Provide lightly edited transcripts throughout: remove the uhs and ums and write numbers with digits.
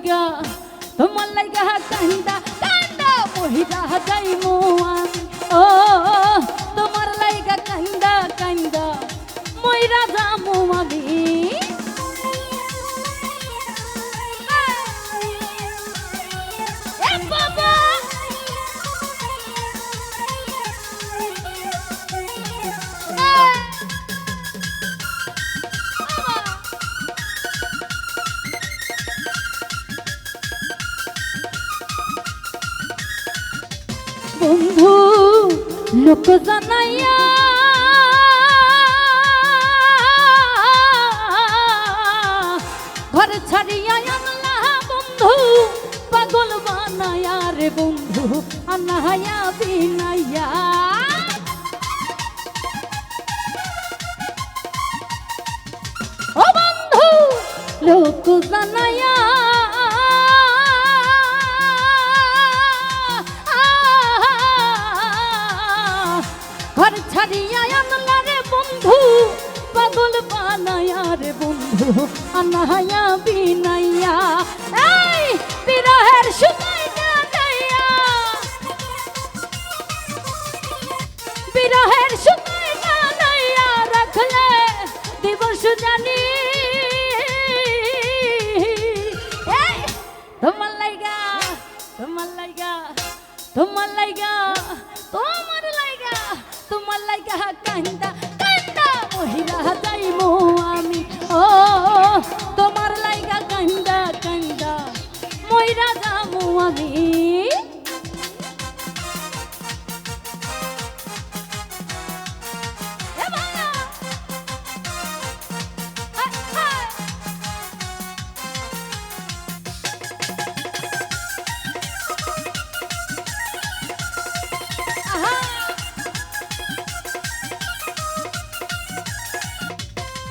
লাইগা কান্দা কান্দা মহিলা যাইমু আমি ও তোমার লাইগা কান্দা কান্দা মইরা যামু আমি বন্ধু লোক জানাইয়া ঘর ছাড়িয়া আনলা বন্ধু পাগল বানায়া রে বন্ধু আনায়া বিনাইয়া ও বন্ধু লোক জানাইয়া ঘর ছাড়িয়া আনলা রে বন্ধু পাগল বানায়া রে বন্ধু আনায়া বিনাইয়া এই বিরহের সময় না যাইয়া বিরহের সময় না যাইয়া রাখলে দিবস জানি এই তোমার লাইগা তোমার লাইগা তোমার লাইগা তোমার লাইগা তোমার লাইগা কান্দা কান্দা মহিলা যাইমু আমি ও তোমার লাইগা কান্দা কান্দা মইরা যামু আমি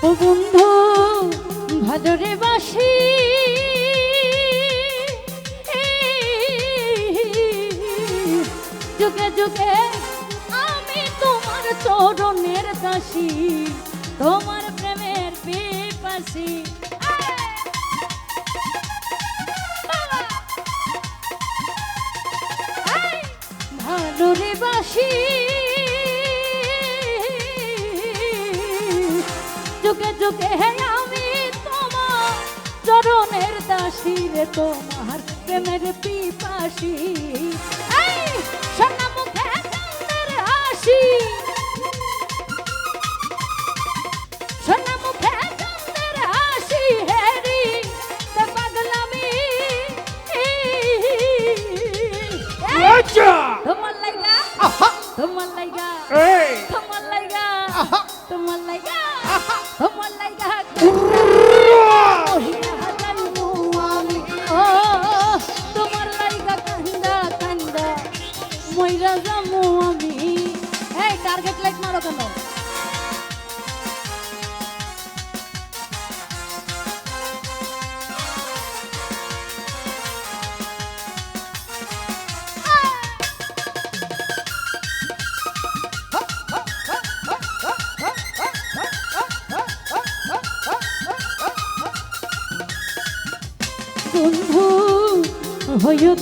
ও বন্ধু ভাদরে বাসি যুগে যুগে আমি তোমার চরণের দাসী তোমার প্রেমের পিপাসী ভাদরে বাসি যুগে যুগে আমি তোমার চরণের দাসী রে তোমার প্রেমের পিপাসী এই সোনা মুখে চাঁদের হাসি সোনা মুখে চাঁদের হাসি হেরি তে পাগলামি তোমার লাইগা তোমার লাইগা তোমার লাইগা তোমার লাইগা তোমার লাইগা তোমার লাইগা কান্দা কান্দা মইরা যামু আমি এই টার্গেট লাইট মারো কেন বন্ধু হইও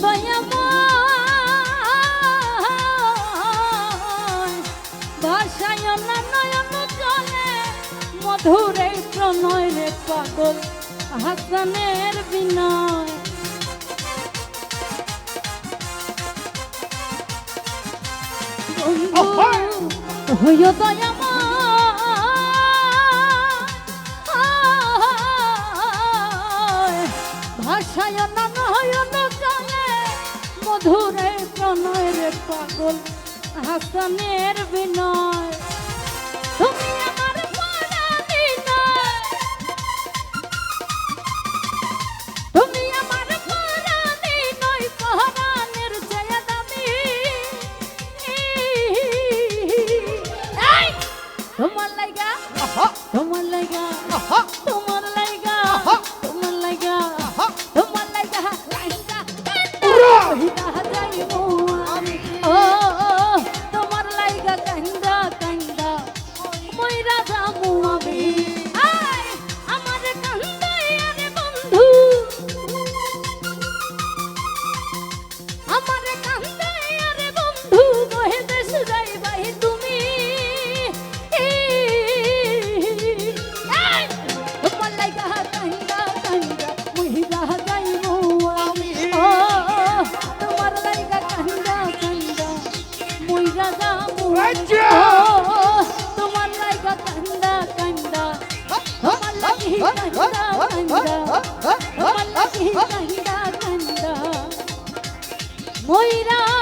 দয়াময় ভাষায় না নয়ন চলে মধুরে প্রণয় রে পাগল হাসানের বিনয় বন্ধু হইও দয়াময় ভাষায় না নয়ন চলে মধুরে প্রণয় রে পাগল হাসানের বিনয় তুমি আমার পরাণী নয় তুমি আমার পরাণী নয় পরাণের চেয়ে দামি তোমার লাইগা তোমার লাইগা তোমার লাইগা তোমার লাইগা তোমার লাইগা লাইগা মহিলা যাইমু আমি ও তোমার লাইগা কান্দা কান্দা মইরা ময়রা